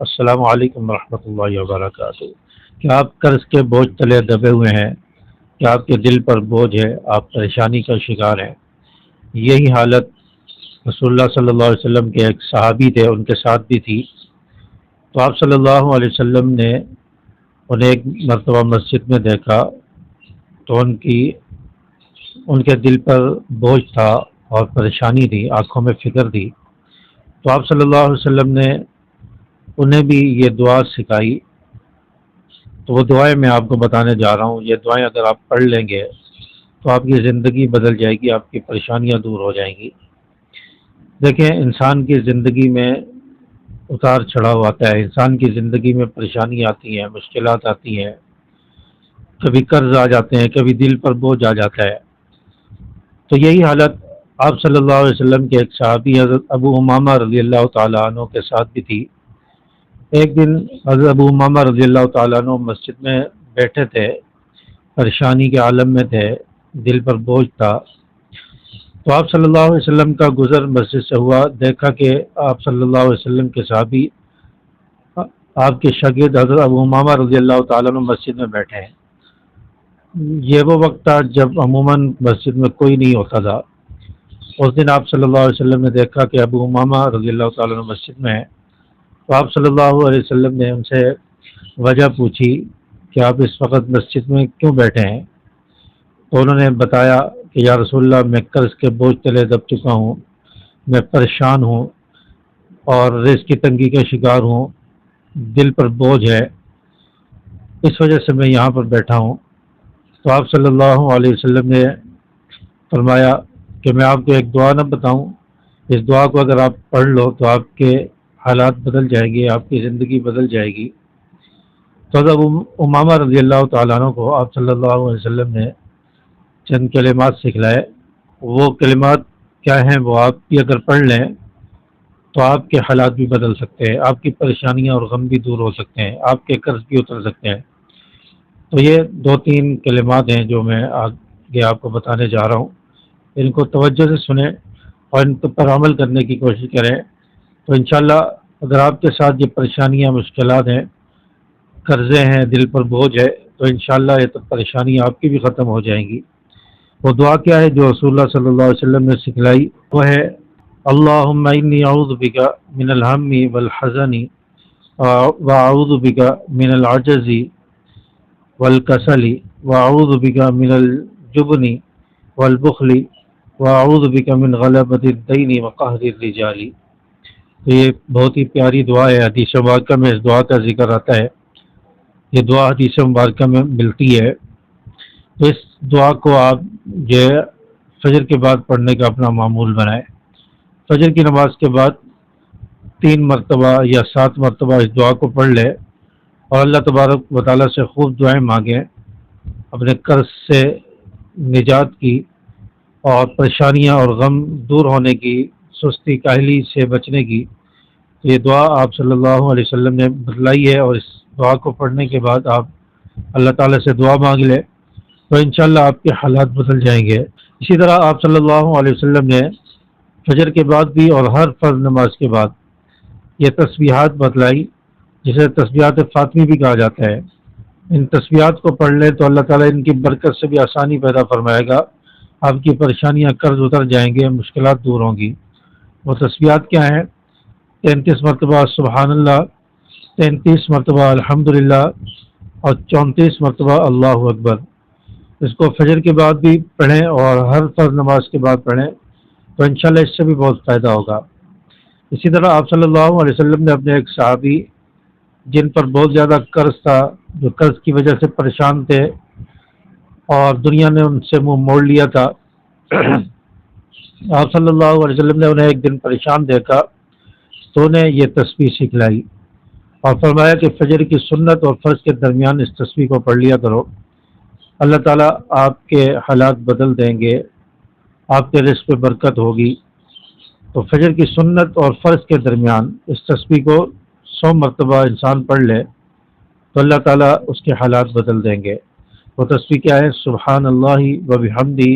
السلام علیکم ورحمۃ اللہ وبرکاتہ۔ کیا آپ قرض کے بوجھ تلے دبے ہوئے ہیں؟ کیا آپ کے دل پر بوجھ ہے؟ آپ پریشانی کا شکار ہیں؟ یہی حالت رسول اللہ صلی اللہ علیہ وسلم کے ایک صحابی تھے، ان کے ساتھ بھی تھی۔ تو آپ صلی اللہ علیہ وسلم نے انہیں ایک مرتبہ مسجد میں دیکھا تو ان کے دل پر بوجھ تھا اور پریشانی تھی، آنکھوں میں فکر تھی۔ تو آپ صلی اللہ علیہ وسلم نے انہیں بھی یہ دعا سکھائی، تو وہ دعائیں میں آپ کو بتانے جا رہا ہوں۔ یہ دعائیں اگر آپ پڑھ لیں گے تو آپ کی زندگی بدل جائے گی، آپ کی پریشانیاں دور ہو جائیں گی۔ دیکھیں، انسان کی زندگی میں اتار چڑھاؤ آتا ہے، انسان کی زندگی میں پریشانی آتی ہیں، مشکلات آتی ہیں، کبھی قرض آ جاتے ہیں، کبھی دل پر بوجھ آ جاتا ہے۔ تو یہی حالت آپ صلی اللہ علیہ وسلم کے ایک صحابی حضرت ابو امامہ رضی اللہ تعالیٰ عنہ کے ساتھ بھی تھی۔ ایک دن حضرت ابو امامہ رضی اللہ تعالیٰ عنہ مسجد میں بیٹھے تھے، پریشانی کے عالم میں تھے، دل پر بوجھ تھا۔ تو آپ صلی اللہ علیہ وسلم کا گزر مسجد سے ہوا، دیکھا کہ آپ صلی اللہ علیہ وسلم کے صحابی آپ کے شاگرد حضرت ابو امامہ رضی اللہ تعالیٰ عنہ مسجد میں بیٹھے ہیں۔ یہ وہ وقت تھا جب عموماً مسجد میں کوئی نہیں ہوتا تھا۔ اس دن آپ صلی اللہ علیہ وسلم نے دیکھا کہ ابو امامہ رضی اللہ تعالیٰ عنہ مسجد میں ہے، تو آپ صلی اللہ علیہ وسلم نے ان سے وجہ پوچھی کہ آپ اس وقت مسجد میں کیوں بیٹھے ہیں؟ تو انہوں نے بتایا کہ یا رسول اللہ، میں قرض کے بوجھ تلے دب چکا ہوں، میں پریشان ہوں اور رزق کی تنگی کا شکار ہوں، دل پر بوجھ ہے، اس وجہ سے میں یہاں پر بیٹھا ہوں۔ تو آپ صلی اللہ علیہ وسلم نے فرمایا کہ میں آپ کو ایک دعا نہ بتاؤں؟ اس دعا کو اگر آپ پڑھ لو تو آپ کے حالات بدل جائیں گے، آپ کی زندگی بدل جائے گی۔ تو حضرت ابو امامہ رضی اللہ تعالیٰ عنہ کو آپ صلی اللہ علیہ وسلم نے چند کلمات سکھلائے۔ وہ کلمات کیا ہیں؟ وہ آپ بھی اگر پڑھ لیں تو آپ کے حالات بھی بدل سکتے ہیں، آپ کی پریشانیاں اور غم بھی دور ہو سکتے ہیں، آپ کے قرض بھی اتر سکتے ہیں۔ تو یہ دو تین کلمات ہیں جو میں آگے آپ کو بتانے جا رہا ہوں، ان کو توجہ سے سنیں اور ان پر عمل کرنے کی کوشش کریں۔ تو انشاءاللہ اگر آپ کے ساتھ یہ پریشانیاں، مشکلات ہیں، قرضے ہیں، دل پر بوجھ ہے، تو انشاءاللہ یہ تو پریشانیاں آپ کی بھی ختم ہو جائیں گی۔ وہ دعا کیا ہے جو رسول اللہ صلی اللہ علیہ وسلم نے سکھلائی؟ وہ ہے اللہم انی اعوذ بک من الہم والحزن واعوذ بک من العجز والکسل واعوذ بک من الجبن والبخل واعوذ بک من غلبۃ الدین وقہر الرجال۔ تو یہ بہت ہی پیاری دعا ہے، حدیث مبارکہ میں اس دعا کا ذکر آتا ہے، یہ دعا حدیث مبارکہ میں ملتی ہے۔ تو اس دعا کو آپ جو فجر کے بعد پڑھنے کا اپنا معمول بنائیں۔ فجر کی نماز کے بعد 3 مرتبہ یا 7 مرتبہ اس دعا کو پڑھ لے اور اللہ تبارک و تعالیٰ سے خوب دعائیں مانگیں، اپنے قرض سے نجات کی اور پریشانیاں اور غم دور ہونے کی، سستی کاہلی سے بچنے کی۔ یہ دعا آپ صلی اللہ علیہ وسلم نے بتلائی ہے، اور اس دعا کو پڑھنے کے بعد آپ اللہ تعالیٰ سے دعا مانگ لیں تو انشاءاللہ آپ کے حالات بدل جائیں گے۔ اسی طرح آپ صلی اللہ علیہ وسلم نے فجر کے بعد بھی اور ہر فرض نماز کے بعد یہ تسبیحات بتلائی، جسے تسبیحات فاطمی بھی کہا جاتا ہے۔ ان تسبیحات کو پڑھ لیں تو اللہ تعالیٰ ان کی برکت سے بھی آسانی پیدا فرمائے گا، آپ کی پریشانیاں، قرض اتر جائیں گے، مشکلات دور ہوں گی۔ وہ تسبیحات کیا ہیں؟ 33 مرتبہ سبحان اللہ، 33 مرتبہ الحمدللہ اور 34 مرتبہ اللہ اکبر۔ اس کو فجر کے بعد بھی پڑھیں اور ہر فرض نماز کے بعد پڑھیں تو انشاءاللہ اس سے بھی بہت فائدہ ہوگا۔ اسی طرح آپ صلی اللہ علیہ وسلم نے اپنے ایک صحابی جن پر بہت زیادہ قرض تھا، جو قرض کی وجہ سے پریشان تھے اور دنیا نے ان سے منہ موڑ لیا تھا، آپ صلی اللہ علیہ وسلم نے انہیں ایک دن پریشان دیکھا تو انہیں یہ تسبیح سکھلائی اور فرمایا کہ فجر کی سنت اور فرض کے درمیان اس تسبیح کو پڑھ لیا کرو، اللہ تعالیٰ آپ کے حالات بدل دیں گے، آپ کے رزق پہ برکت ہوگی۔ تو فجر کی سنت اور فرض کے درمیان اس تسبیح کو 100 مرتبہ انسان پڑھ لے تو اللہ تعالیٰ اس کے حالات بدل دیں گے۔ وہ تسبیح کیا ہے؟ سبحان اللہ و بحمدہ،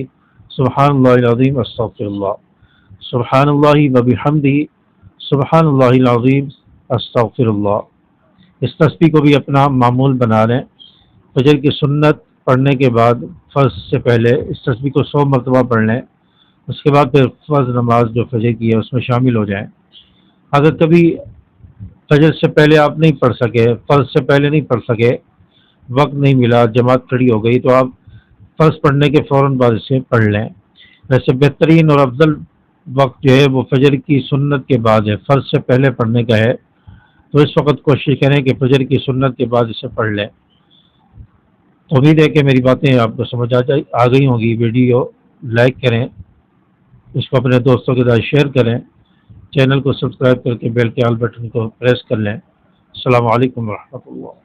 سبحان اللہ العظیم، استغفر اللہ، سبحان اللہ و بحمدہ، سبحان اللہ العظیم، استغفر اللہ۔ اس تسبیح کو بھی اپنا معمول بنا لیں۔ فجر کی سنت پڑھنے کے بعد فرض سے پہلے اس تسبیح کو 100 مرتبہ پڑھ لیں، اس کے بعد پھر فرض نماز جو فجر کی ہے اس میں شامل ہو جائیں۔ اگر کبھی فجر سے پہلے آپ نہیں پڑھ سکے، فرض سے پہلے نہیں پڑھ سکے، وقت نہیں ملا، جماعت کھڑی ہو گئی، تو آپ فرض پڑھنے کے فوراً بعد اسے پڑھ لیں۔ ویسے بہترین اور افضل وقت جو ہے وہ فجر کی سنت کے بعد ہے، فرض سے پہلے پڑھنے کا ہے، تو اس وقت کوشش کریں کہ فجر کی سنت کے بعد اسے پڑھ لیں۔ امید ہے کہ میری باتیں آپ کو سمجھ آ گئی ہوں گی۔ ویڈیو لائک کریں، اس کو اپنے دوستوں کے ساتھ شیئر کریں، چینل کو سبسکرائب کر کے بیل کے آل بٹن کو پریس کر لیں۔ السلام علیکم ورحمۃ اللہ۔